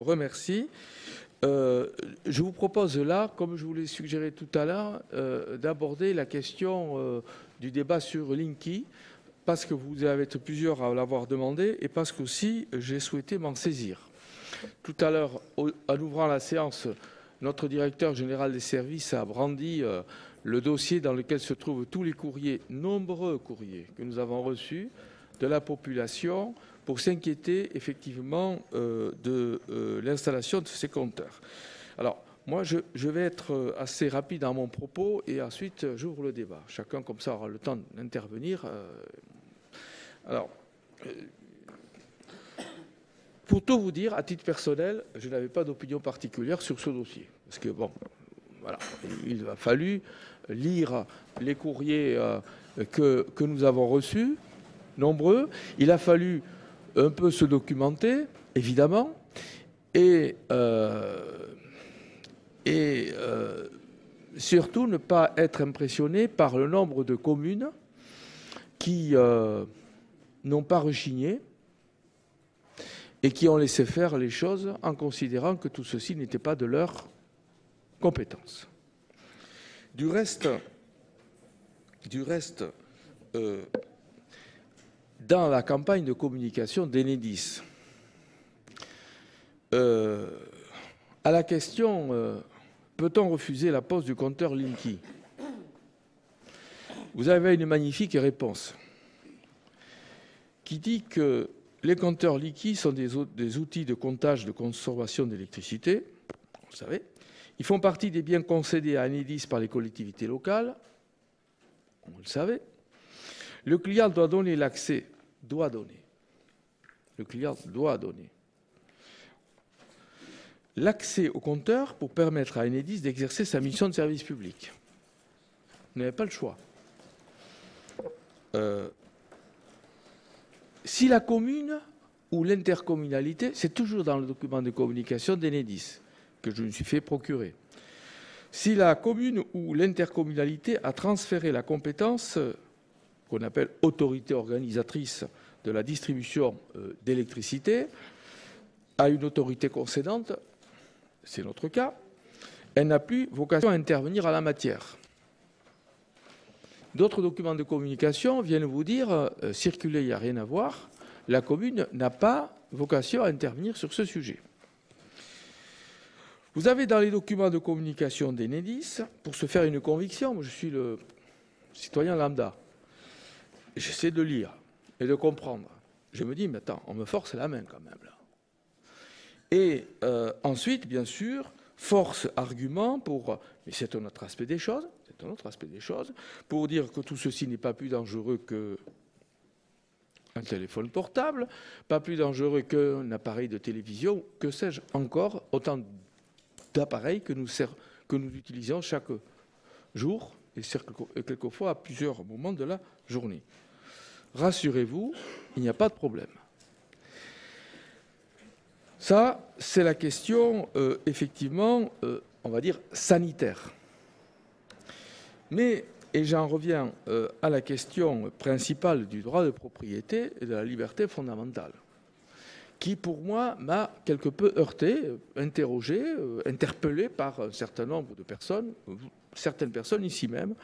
Remercie. Je vous propose là, comme je vous l'ai suggéré tout à l'heure, d'aborder la question du débat sur Linky, parce que vous avez été plusieurs à l'avoir demandé et parce qu'aussi j'ai souhaité m'en saisir. Tout à l'heure, en ouvrant la séance, notre directeur général des services a brandi le dossier dans lequel se trouvent tous les courriers, nombreux courriers que nous avons reçus de la population pour s'inquiéter effectivement de l'installation de ces compteurs. Alors, moi, je vais être assez rapide dans mon propos et ensuite j'ouvre le débat. Chacun, comme ça, aura le temps d'intervenir. Alors, pour tout vous dire, à titre personnel, je n'avais pas d'opinion particulière sur ce dossier. Parce que, bon, voilà, il a fallu lire les courriers que nous avons reçus, nombreux. Il a fallu un peu se documenter, évidemment, et surtout ne pas être impressionné par le nombre de communes qui n'ont pas rechigné et qui ont laissé faire les choses en considérant que tout ceci n'était pas de leur compétence. Du reste, dans la campagne de communication d'Enedis, à la question peut-on refuser la pose du compteur Linky, vous avez une magnifique réponse qui dit que les compteurs Linky sont des outils de comptage de consommation d'électricité, vous savez. Ils font partie des biens concédés à Enedis par les collectivités locales, vous le savez. Le client doit donner l'accès, le client doit donner l'accès au compteur pour permettre à Enedis d'exercer sa mission de service public. Vous n'avez pas le choix. Si la commune ou l'intercommunalité, c'est toujours dans le document de communication d'Enedis que je me suis fait procurer. Si la commune ou l'intercommunalité a transféré la compétence qu'on appelle autorité organisatrice de la distribution d'électricité à une autorité concédante, c'est notre cas, elle n'a plus vocation à intervenir en la matière. D'autres documents de communication viennent vous dire circuler, il n'y a rien à voir, la commune n'a pas vocation à intervenir sur ce sujet. Vous avez dans les documents de communication d'Enedis, pour se faire une conviction, moi je suis le citoyen lambda, j'essaie de lire et de comprendre. Je me dis, mais attends, on me force la main quand même là. Et ensuite, bien sûr, force argument pour, mais c'est un autre aspect des choses, pour dire que tout ceci n'est pas plus dangereux qu'un téléphone portable, pas plus dangereux qu'un appareil de télévision, que sais-je encore, autant d'appareils que nous utilisons chaque jour et quelquefois à plusieurs moments de la journée. Rassurez-vous, il n'y a pas de problème. Ça, c'est la question, effectivement, on va dire, sanitaire. Mais, et j'en reviens à la question principale du droit de propriété et de la liberté fondamentale, qui, pour moi, m'a quelque peu heurté, interrogé, interpellé par un certain nombre de personnes, certaines personnes ici même.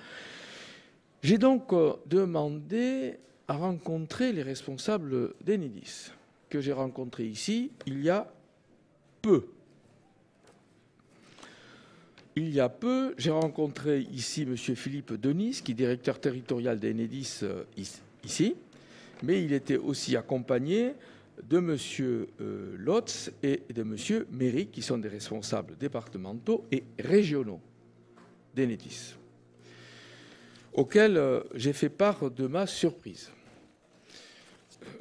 J'ai donc demandé à rencontrer les responsables d'Enedis, que j'ai rencontrés ici il y a peu. Il y a peu, j'ai rencontré ici M. Philippe Denis, qui est directeur territorial d'Enedis ici, mais il était aussi accompagné de M. Lotz et de M. Méry, qui sont des responsables départementaux et régionaux d'Enedis, auxquels j'ai fait part de ma surprise.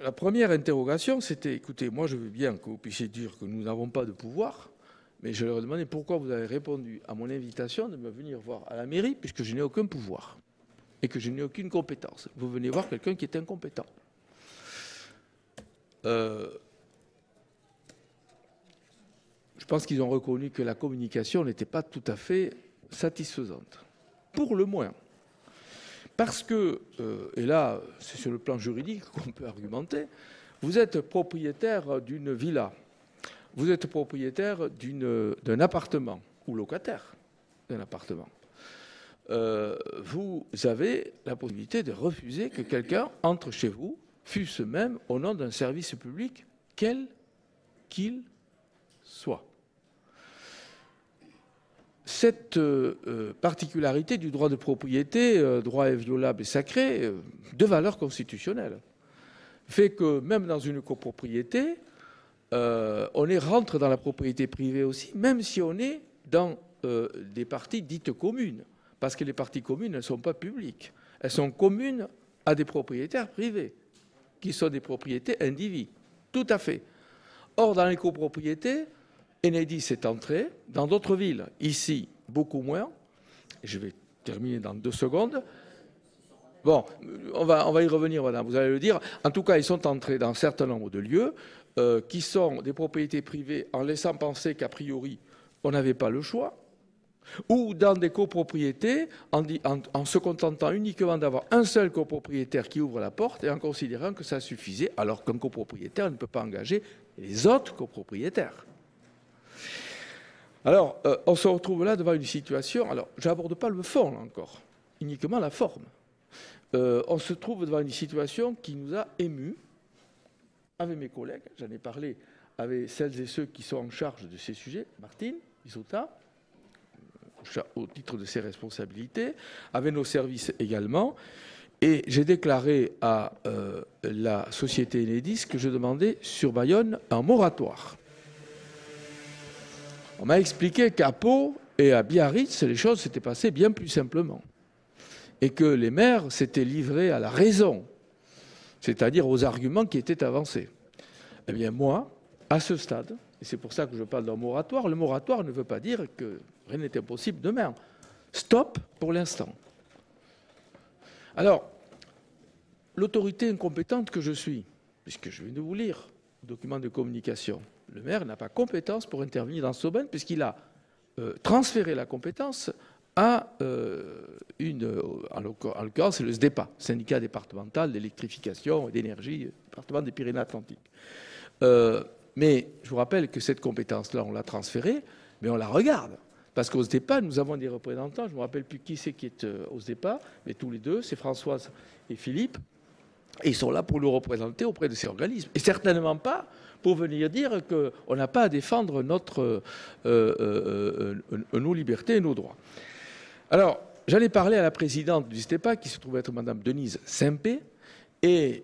La première interrogation, c'était, écoutez, moi je veux bien que vous puissiez dire que nous n'avons pas de pouvoir, mais je leur ai demandé pourquoi vous avez répondu à mon invitation de me venir voir à la mairie, puisque je n'ai aucun pouvoir et que je n'ai aucune compétence. Vous venez voir quelqu'un qui est incompétent. Je pense qu'ils ont reconnu que la communication n'était pas tout à fait satisfaisante, pour le moins. Parce que, et là, c'est sur le plan juridique qu'on peut argumenter, vous êtes propriétaire d'une villa. vous êtes propriétaire d'un appartement ou locataire d'un appartement. Vous avez la possibilité de refuser que quelqu'un entre chez vous, fût-ce même au nom d'un service public, quel qu'il soit. Cette particularité du droit de propriété, droit inviolable et sacré, de valeur constitutionnelle, fait que même dans une copropriété, on rentre dans la propriété privée aussi, même si on est dans des parties dites communes, parce que les parties communes ne sont pas publiques. Elles sont communes à des propriétaires privés, qui sont des propriétés individuelles. Tout à fait. Or, dans les copropriétés, Enedis est entré dans d'autres villes. Ici, beaucoup moins. Je vais terminer dans 2 secondes. Bon, on va y revenir, madame, vous allez le dire. En tout cas, ils sont entrés dans un certain nombre de lieux qui sont des propriétés privées en laissant penser qu'a priori, on n'avait pas le choix, ou dans des copropriétés en se contentant uniquement d'avoir un seul copropriétaire qui ouvre la porte et en considérant que ça suffisait, alors qu'un copropriétaire ne peut pas engager les autres copropriétaires. Alors, on se retrouve là devant une situation, alors je n'aborde pas le fond là encore, uniquement la forme. On se trouve devant une situation qui nous a émus avec mes collègues, j'en ai parlé avec celles et ceux qui sont en charge de ces sujets, Martine Isota, au titre de ses responsabilités, avec nos services également, et j'ai déclaré à la société Enedis que je demandais sur Bayonne un moratoire. On m'a expliqué qu'à Pau et à Biarritz, les choses s'étaient passées bien plus simplement. Et que les maires s'étaient livrés à la raison, c'est-à-dire aux arguments qui étaient avancés. Eh bien moi, à ce stade, et c'est pour ça que je parle d'un moratoire, le moratoire ne veut pas dire que rien n'est impossible demain. Stop pour l'instant. Alors, l'autorité incompétente que je suis, puisque je viens de vous lire le document de communication, le maire n'a pas compétence pour intervenir dans ce domaine puisqu'il a transféré la compétence à en l'occurrence, c'est le SDEPA, syndicat départemental d'électrification et d'énergie, département des Pyrénées-Atlantiques. Mais je vous rappelle que cette compétence-là, on l'a transférée, mais on la regarde. Parce qu'au SDEPA, nous avons des représentants, je ne me rappelle plus qui c'est qui est au SDEPA, mais tous les deux, c'est Françoise et Philippe, et ils sont là pour nous représenter auprès de ces organismes. Et certainement pas pour venir dire qu'on n'a pas à défendre nos libertés et nos droits. Alors, j'en ai parlé à la présidente du STEPA, qui se trouve être Madame Denise Simpé, et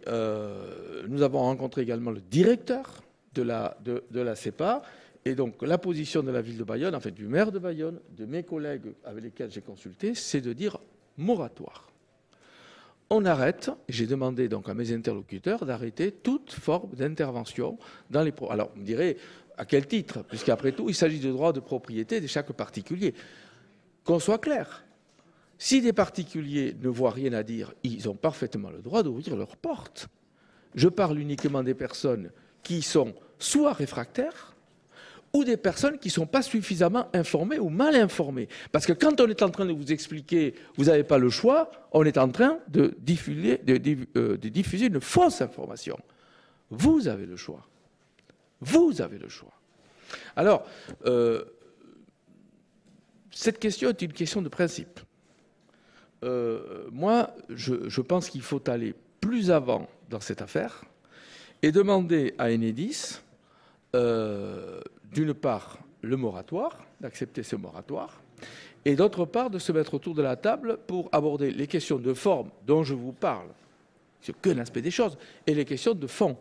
nous avons rencontré également le directeur de la CEPA, et donc la position de la ville de Bayonne, en fait du maire de Bayonne, de mes collègues avec lesquels j'ai consulté, c'est de dire moratoire. On arrête, j'ai demandé donc à mes interlocuteurs d'arrêter toute forme d'intervention dans les... Alors, on me dirait, à quel titre? Puisqu'après tout, il s'agit de droits de propriété de chaque particulier. Qu'on soit clair, si des particuliers ne voient rien à dire, ils ont parfaitement le droit d'ouvrir leurs portes. Je parle uniquement des personnes qui sont soit réfractaires, ou des personnes qui ne sont pas suffisamment informées ou mal informées. Parce que quand on est en train de vous expliquer, vous n'avez pas le choix, on est en train de diffuser une fausse information. Vous avez le choix. Vous avez le choix. Alors, cette question est une question de principe. Moi, je pense qu'il faut aller plus avant dans cette affaire et demander à Enedis d'une part, le moratoire, d'accepter ce moratoire, et d'autre part, de se mettre autour de la table pour aborder les questions de forme dont je vous parle, c'est qu'un aspect des choses, et les questions de fond,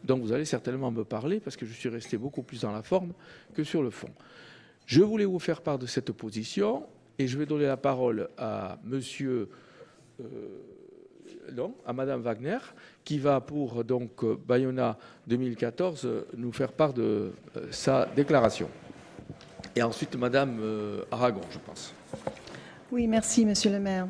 dont vous allez certainement me parler, parce que je suis resté beaucoup plus dans la forme que sur le fond. Je voulais vous faire part de cette position, et je vais donner la parole à monsieur... non, à Madame Wagner, qui va pour donc Bayona 2014 nous faire part de sa déclaration. Et ensuite Madame Aragon, je pense. Oui, merci Monsieur le maire.